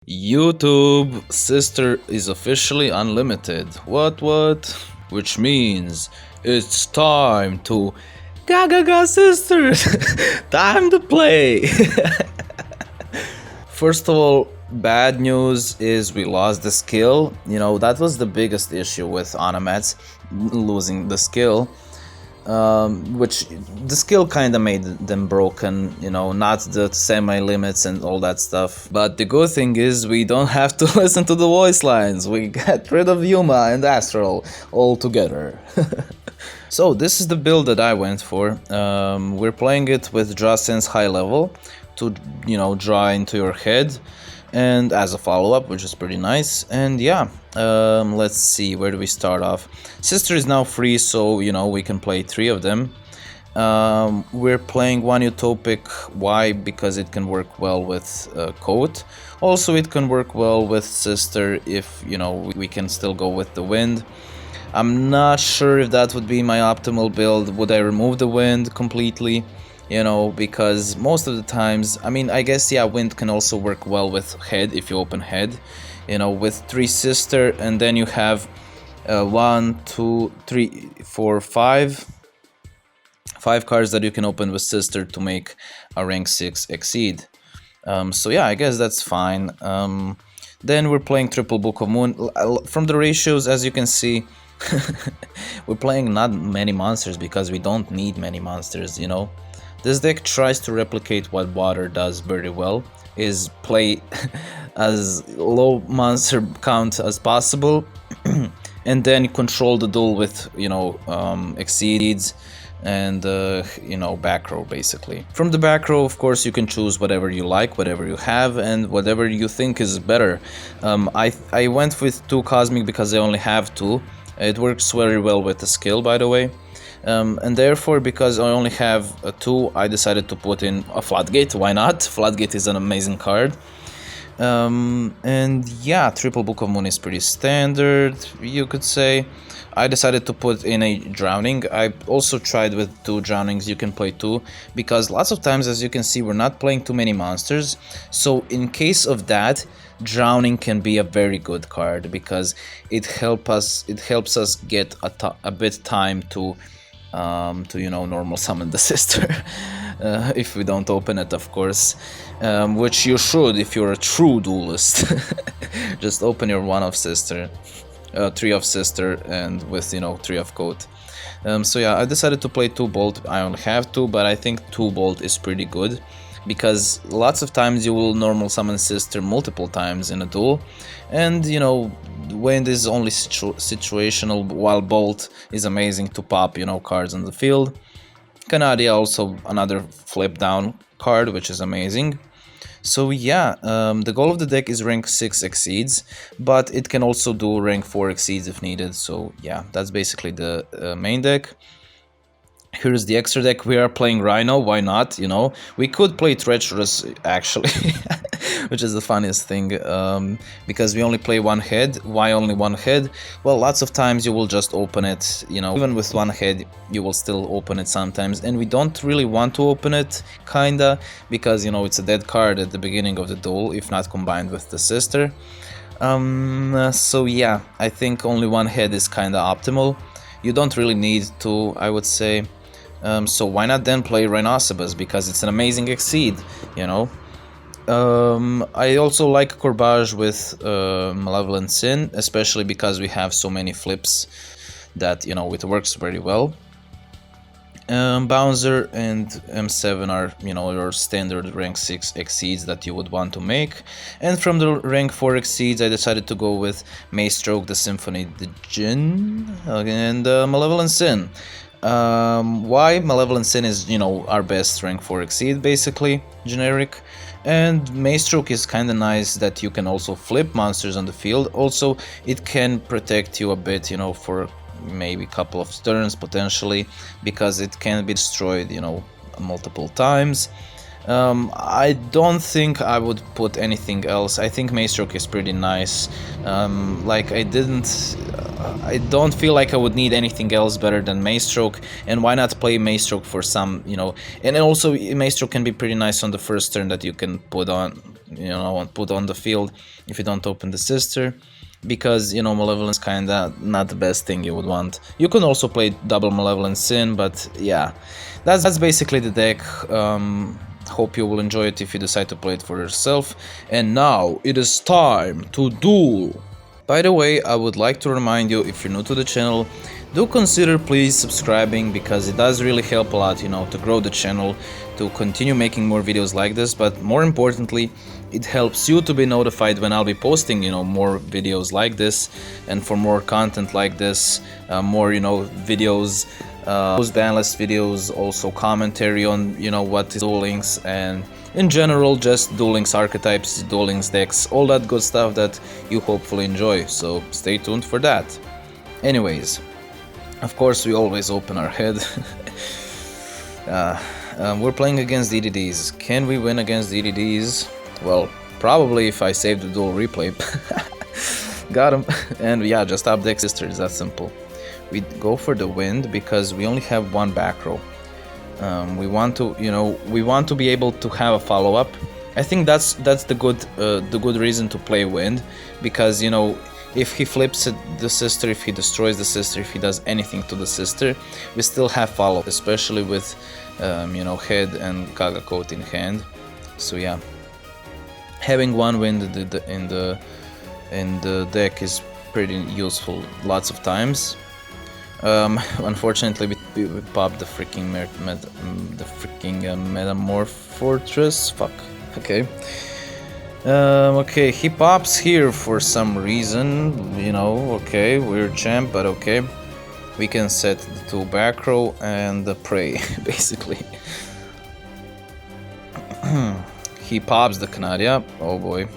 YouTube sister is officially unlimited. What? Which means it's time to Gagaga sisters. Time to play. First of all, bad news is we lost the skill. That was the biggest issue with ONOMATS, losing the skill. Which the skill kind of made them broken, not the semi-limits and all that stuff. But the good thing is we don't have to listen to the voice lines. We got rid of Yuma and Astral all together. So this is the build that I went for. We're playing it with Draw Sense High Level to, draw into your head, and as a follow-up, which is pretty nice. And yeah, let's see, where do we start off? Sister is now free, so we can play 3 of them. We're playing one utopic. Why? Because it can work well with Coat. Also, it can work well with Sister if we can still go with the wind. I'm not sure if that would be my optimal build. Would I remove the wind completely? Because most of the times, I guess, yeah, wind can also work well with head if you open head, with 3 sister, and then you have 1, 2, 3, 4, 5 cards that you can open with sister to make a rank 6 exceed. So yeah, I guess that's fine. Then we're playing triple Book of Moon. From the ratios, as you can see, we're playing not many monsters because we don't need many monsters, This deck tries to replicate what Water does very well, is play as low monster count as possible, and then control the duel with, exceeds and, back row, basically. From the back row, of course, you can choose whatever you like, whatever you have, and whatever you think is better. I went with 2 Cosmic because I only have 2. It works very well with the skill, by the way. And therefore, because I only have 2, I decided to put in a Floodgate. Why not? Floodgate is an amazing card. And yeah, triple Book of Moon is pretty standard, you could say. I decided to put in a Drowning. I also tried with 2 Drownings. You can play 2, because lots of times, as you can see, we're not playing too many monsters. So in case of that, Drowning can be a very good card, because it helps us get a bit time to normal summon the sister. If we don't open it, of course, which you should if you're a true duelist. Just open your 1 of sister, 3 of sister, and with 3 of Coat. So yeah, I decided to play 2 Bolt. I only have 2, but I think 2 Bolt is pretty good, because lots of times you will normal summon sister multiple times in a duel, and wind is only situational, while Bolt is amazing to pop cards on the field. Canadia also another flip down card, which is amazing. So yeah, the goal of the deck is rank 6 exceeds, but it can also do rank 4 exceeds if needed. So yeah, that's basically the main deck. Here's the extra deck. We are playing Rhino, why not, We could play Treacherous, actually, which is the funniest thing, because we only play 1 head. Why only 1 head? Well, lots of times you will just open it, even with 1 head, you will still open it sometimes, and we don't really want to open it, kinda, because, it's a dead card at the beginning of the duel, if not combined with the sister. So yeah, I think only 1 head is kinda optimal. You don't really need to, I would say. So why not then play Rhinoceros, because it's an amazing exceed, I also like Corbage with Malevolent Sin, especially because we have so many flips that, it works very well. Bouncer and M7 are, your standard rank 6 exceeds that you would want to make. And from the rank 4 exceeds, I decided to go with Maystroke, the Symphony, the Djinn, and Malevolent Sin. Why? Malevolent Sin is, our best rank 4 exceed, basically, generic. And Maystroke is kinda nice that you can also flip monsters on the field. Also, it can protect you a bit, for maybe a couple of turns potentially, because it can be destroyed, multiple times. I don't think I would put anything else. I think Maestroke is pretty nice. Like I don't feel like I would need anything else better than Maestroke, and why not play Maestroke for some, you know, and also Maestroke can be pretty nice on the first turn that you can put on, you know, put on the field if you don't open the sister. Because, you know, Malevolence kinda not the best thing you would want. You can also play double Malevolence in, but yeah, that's basically the deck. Hope you will enjoy it if you decide to play it for yourself. And now it is time to duel! By the way, I would like to remind you, if you're new to the channel, do consider please subscribing, because it does really help a lot, you know, to grow the channel, to continue making more videos like this, but more importantly, it helps you to be notified when I'll be posting, you know, more videos like this, and for more content like this, more, you know, videos, those Banlist videos, also commentary on, you know, what is Duel Links, and in general just Duel Links archetypes, Duel Links decks, all that good stuff that you hopefully enjoy, so stay tuned for that. Anyways, of course we always open our head. We're playing against DDDs. Can we win against DDDs? Well, probably if I save the Duel Replay. Got him. And yeah, just top deck sisters, that's simple. We go for the wind because we only have one back row. We want to, you know, we want to be able to have a follow-up. I think that's the good reason to play wind, because, you know, if he flips the sister, if he destroys the sister, if he does anything to the sister, we still have follow, especially with, you know, head and Gagaga coat in hand. So yeah, having one wind in the deck is pretty useful lots of times. Unfortunately, we popped the freaking Metamorph Fortress. Fuck. Okay. Okay, he pops here for some reason. You know. Okay, weird champ, but okay. We can set the two back row and the prey, basically. He pops the Canaria. Oh boy.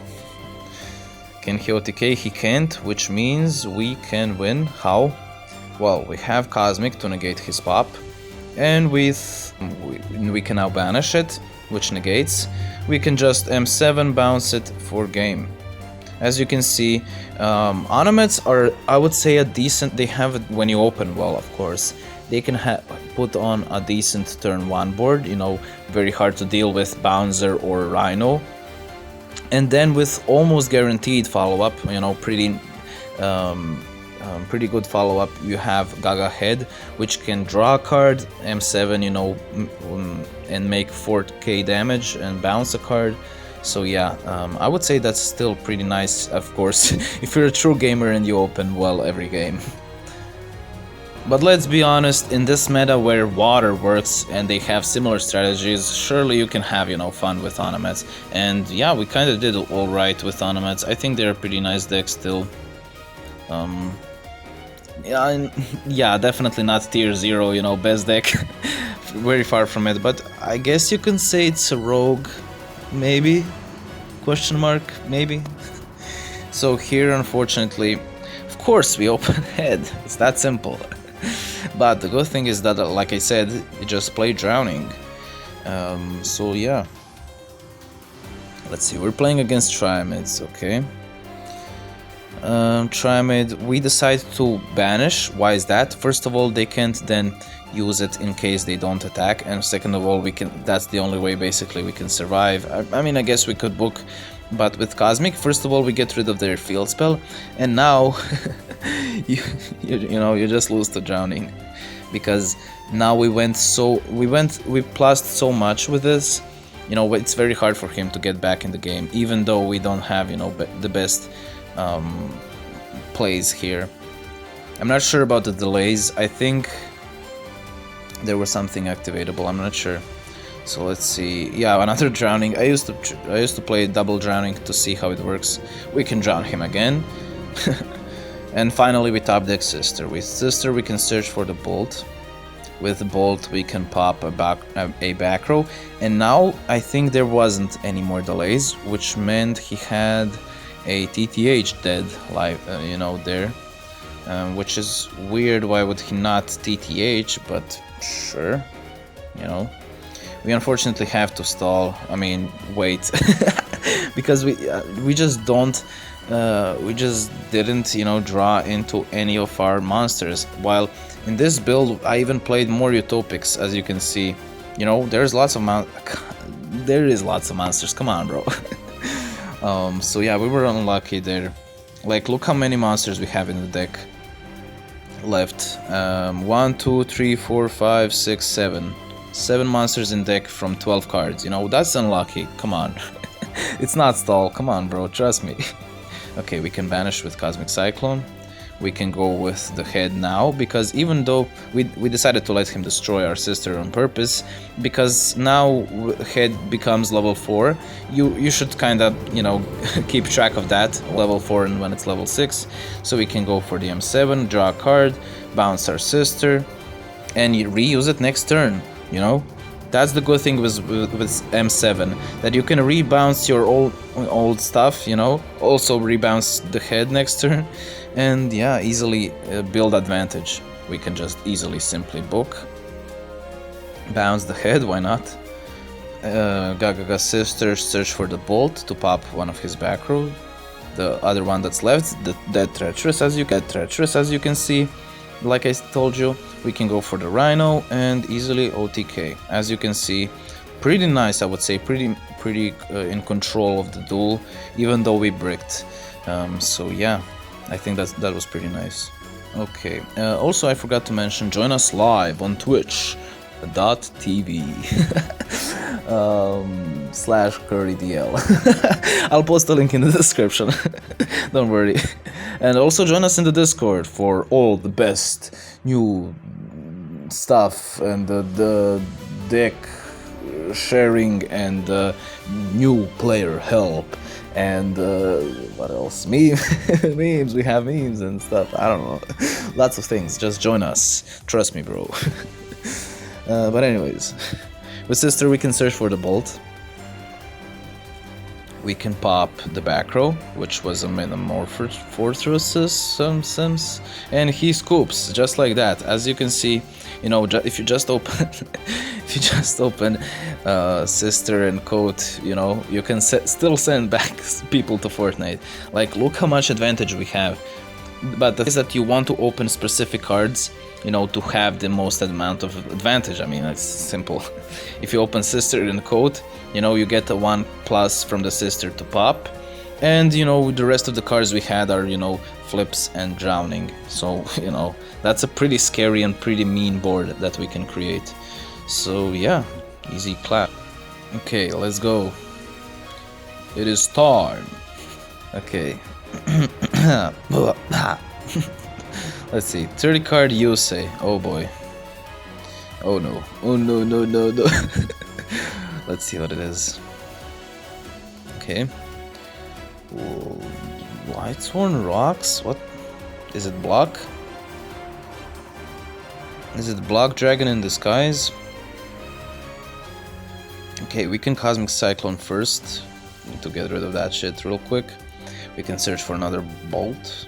Can he OTK? He can't, which means we can win. How? Well, we have Cosmic to negate his pop, and we can now banish it, which negates. We can just M7 bounce it for game. As you can see, Onomats are, I would say, a decent. They have it when you open well, of course. They can put on a decent turn 1 board. You know, very hard to deal with Bouncer or Rhino, and then with almost guaranteed follow-up. You know, pretty good follow-up. You have Gagaga Head, which can draw a card, M7, you know, and make 4k damage and bounce a card. So yeah, I would say that's still pretty nice, of course, if you're a true gamer and you open well every game. But let's be honest, in this meta where water works and they have similar strategies, surely you can have, you know, fun with Onomats. And yeah, we kind of did alright with Onomats. I think they're a pretty nice deck still. Yeah, definitely not tier 0, you know, best deck. Very far from it, but I guess you can say it's a rogue, maybe? Question mark, maybe? So here, unfortunately, of course we open head, it's that simple. But the good thing is that, like I said, you just play Drowning. So yeah. Let's see, we're playing against Triamids, okay. Triamid, we decide to banish. Why is that? First of all, they can't then use it in case they don't attack, and second of all, we can. That's the only way basically we can survive. I mean, I guess we could book, but with Cosmic, first of all, we get rid of their field spell, and now you know, you just lose to Drowning, because now we plussed so much with this. You know, it's very hard for him to get back in the game, even though we don't have, you know, the best plays here. I'm not sure about the delays. I think there was something activatable. I'm not sure. So let's see. Yeah, another Drowning. I used to play double Drowning to see how it works. We can drown him again. And finally we top deck Sister. With Sister we can search for the Bolt. With the Bolt we can pop a back row. And now I think there wasn't any more delays, which meant he had a TTH dead live, you know, there, which is weird. Why would he not TTH? But sure, you know, We unfortunately have to stall, I mean, wait, because we just don't, we just didn't, you know, draw into any of our monsters. While in this build, I even played more utopics, as you can see. You know, there's lots of there is lots of monsters, come on, bro. So yeah, we were unlucky there. Like, look how many monsters we have in the deck left. 1, 2, 3, 4, 5, 6, 7. 7 monsters in deck from 12 cards. You know, that's unlucky. Come on. It's not stall. Come on, bro. Trust me. Okay, we can banish with Cosmic Cyclone. We can go with the head now, because even though we decided to let him destroy our sister on purpose, because now head becomes level 4, you should kind of, you know, keep track of that, level 4 and when it's level 6. So we can go for the M7, draw a card, bounce our sister, and you reuse it next turn, you know? That's the good thing with M7, that you can rebounce your old stuff, you know, also rebounce the head next turn, and yeah, easily build advantage. We can just easily simply book, bounce the head, why not? Gagaga sister, search for the bolt to pop one of his back row. The other one that's left, the dead treacherous, as you can see. Like I told you, we can go for the Rhino and easily OTK. As you can see, pretty nice, I would say, pretty in control of the duel, even though we bricked. So yeah, I think that was pretty nice. Okay, also I forgot to mention, join us live on Twitch.tv /CurryDL. I'll post a link in the description. Don't worry. And also join us in the Discord for all the best new stuff and the deck sharing and new player help and what else? Memes. We have memes and stuff. I don't know. Lots of things. Just join us. Trust me, bro. But anyways, with sister we can search for the bolt. We can pop the back row, which was a Metamorphosis Fortress, and he scoops just like that. As you can see, you know, if you just open, sister and coat, you know, you can still send back people to Fortnite. Like, look how much advantage we have. But the thing is that you want to open specific cards, you know, to have the most amount of advantage. I mean, it's simple. If you open sister and coat, you know, you get a 1+ from the sister to pop, and you know, the rest of the cards we had are, you know, flips and drowning. So, you know, that's a pretty scary and pretty mean board that we can create. So yeah, easy clap. Okay, let's go. It is time. Okay. Let's see, 30 card Yusei. Oh boy. Oh no. Oh no, no, no, no. Let's see what it is. Okay. Whoa. Lightsworn rocks? What? Is it block? Is it block dragon in disguise? Okay, we can Cosmic Cyclone first. Need to get rid of that shit real quick. We can search for another bolt.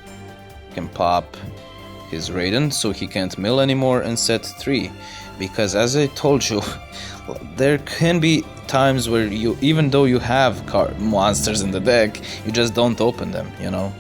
We can pop his Raiden so he can't mill anymore and set 3. Because as I told you, there can be times where you, even though you have monsters in the deck, you just don't open them, you know?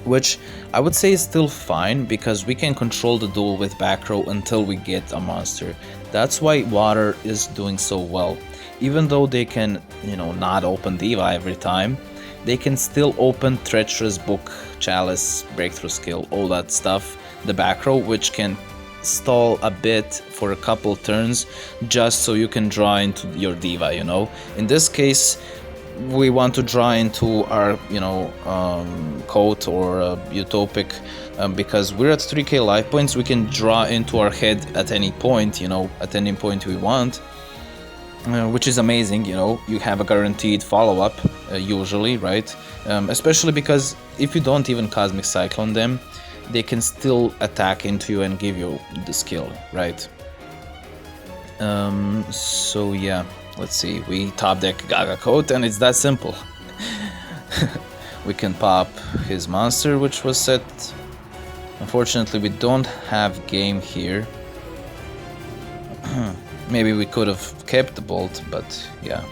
Which I would say is still fine, because we can control the duel with back row until we get a monster. That's why Water is doing so well. Even though they can, you know, not open Diva every time, they can still open Treacherous, Book, Chalice, Breakthrough Skill, all that stuff, the back row, which can stall a bit for a couple turns just so you can draw into your Diva, you know? In this case, we want to draw into our, you know, coat or utopic, because we're at 3k life points. We can draw into our head at any point, you know, at any point we want, which is amazing. You know, you have a guaranteed follow-up usually, right? Especially because if you don't even Cosmic Cyclone them, they can still attack into you and give you the skill, right? So yeah, let's see, we top deck Gaga coat and it's that simple. We can pop his monster, which was set. Unfortunately, we don't have game here. Maybe we could have kept the bolt, but yeah.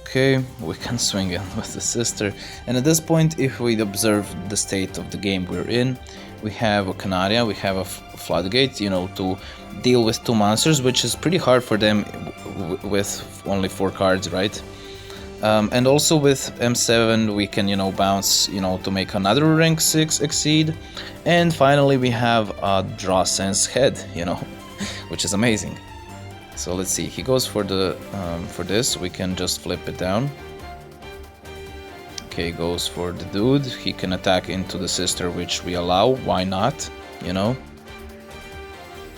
Okay, we can swing in with the sister, and at this point, if we observe the state of the game we're in, we have a Canaria, we have a Floodgate, you know, to deal with 2 monsters, which is pretty hard for them with only 4 cards, right? And also with M7 we can, you know, bounce, you know, to make another rank 6 exceed, and finally we have a Draw Sense head, you know, which is amazing. So let's see, he goes for the for this, we can just flip it down. Okay, goes for the dude, he can attack into the sister, which we allow, why not, you know.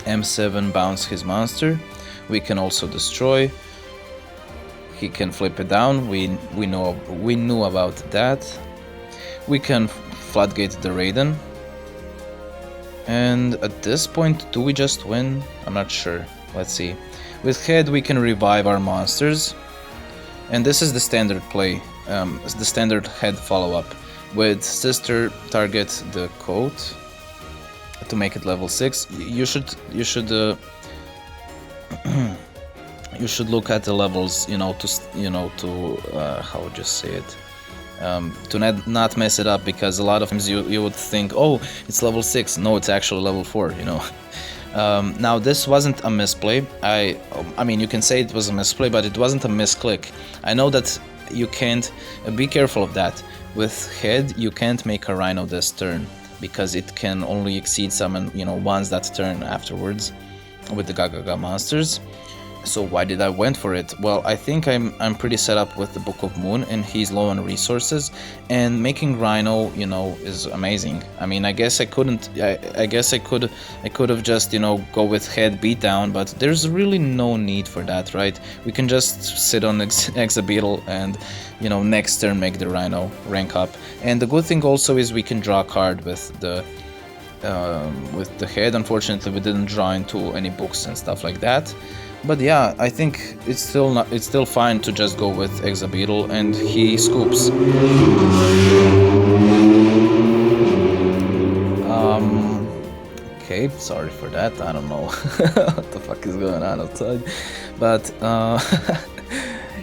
M7 bounce his monster, we can also destroy. He can flip it down, we knew about that. We can Floodgate the Raiden. And at this point, do we just win? I'm not sure, let's see. With head we can revive our monsters, and this is the standard play, the standard head follow-up. With sister, target the coat to make it level 6. You should you should look at the levels, you know, to how would you say it, to not mess it up, because a lot of times you would think, oh, it's level 6, no, it's actually level 4, you know. Now this wasn't a misplay. I mean, you can say it was a misplay, but it wasn't a misclick. I know that you can't be careful of that. With head you can't make a Rhino this turn, because it can only exceed summon, you know, once that turn afterwards with the Gagaga monsters. So why did I went for it? Well, I think I'm pretty set up with the Book of Moon, and he's low on resources, and making Rhino, you know, is amazing. I mean, I guess I couldn't. I guess I could have just, you know, go with head beatdown, but there's really no need for that, right? We can just sit on Exabeetle and, you know, next turn make the Rhino rank up. And the good thing also is we can draw a card with the head. Unfortunately, we didn't draw into any books and stuff like that. But yeah, I think it's still fine to just go with Exabeetle, and he scoops. Okay, sorry for that. I don't know what the fuck is going on outside, but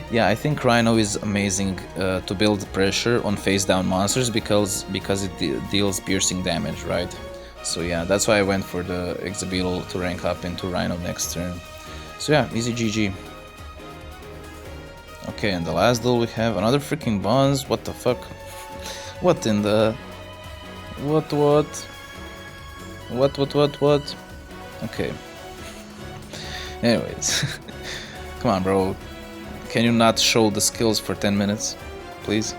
yeah, I think Rhino is amazing to build pressure on face down monsters, because it deals piercing damage, right? So yeah, that's why I went for the Exabeetle to rank up into Rhino next turn. So yeah, easy GG. Okay, and the last duel we have another freaking bonds. What the fuck? What in the... What? Okay. Anyways. Come on, bro. Can you not show the skills for 10 minutes? Please?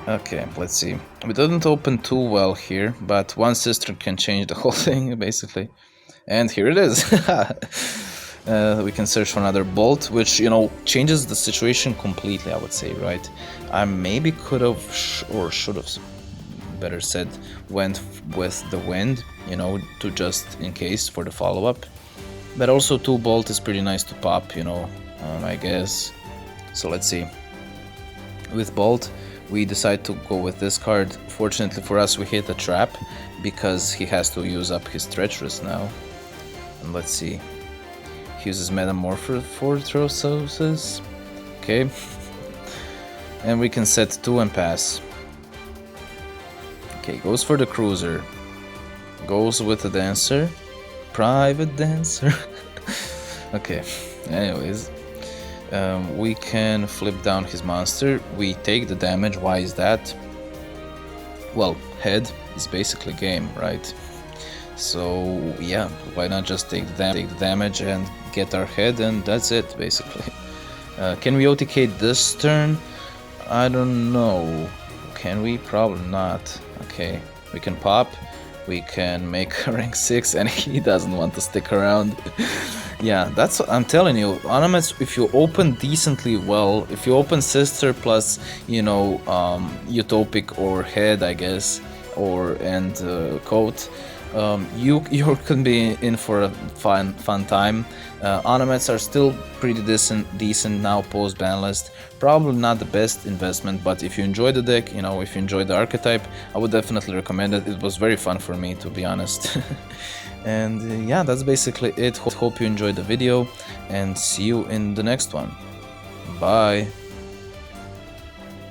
Okay, let's see. We didn't open too well here, but one sister can change the whole thing, basically. And here it is. We can search for another bolt, which, you know, changes the situation completely, I would say, right? I maybe could have, or should have, better said, went with the wind, you know, to just in case for the follow-up. But also 2 bolt is pretty nice to pop, you know, I guess. So let's see. With bolt, we decide to go with this card. Fortunately for us, we hit a trap, because he has to use up his treacherous now. And let's see. He uses Metamorphosis. Okay. And we can set 2 and pass. Okay, goes for the cruiser. Goes with the dancer. Private dancer. Okay, anyways. We can flip down his monster. We take the damage. Why is that? Well, head is basically game, right? So yeah, why not just take the damage and get our head, and that's it, basically. Can we OTK this turn? I don't know. Can we? Probably not. Okay, we can pop. We can make rank 6, and he doesn't want to stick around. Yeah, that's what I'm telling you. Onomats, if you open decently well, if you open sister plus, you know, utopic or head, I guess, and coat, you can be in for a fun time. Onomats are still pretty decent now post Banlist. Probably not the best investment, but if you enjoy the deck, you know, if you enjoy the archetype, I would definitely recommend it. It was very fun for me, to be honest. And yeah, that's basically it. Hope you enjoyed the video, and see you in the next one. Bye.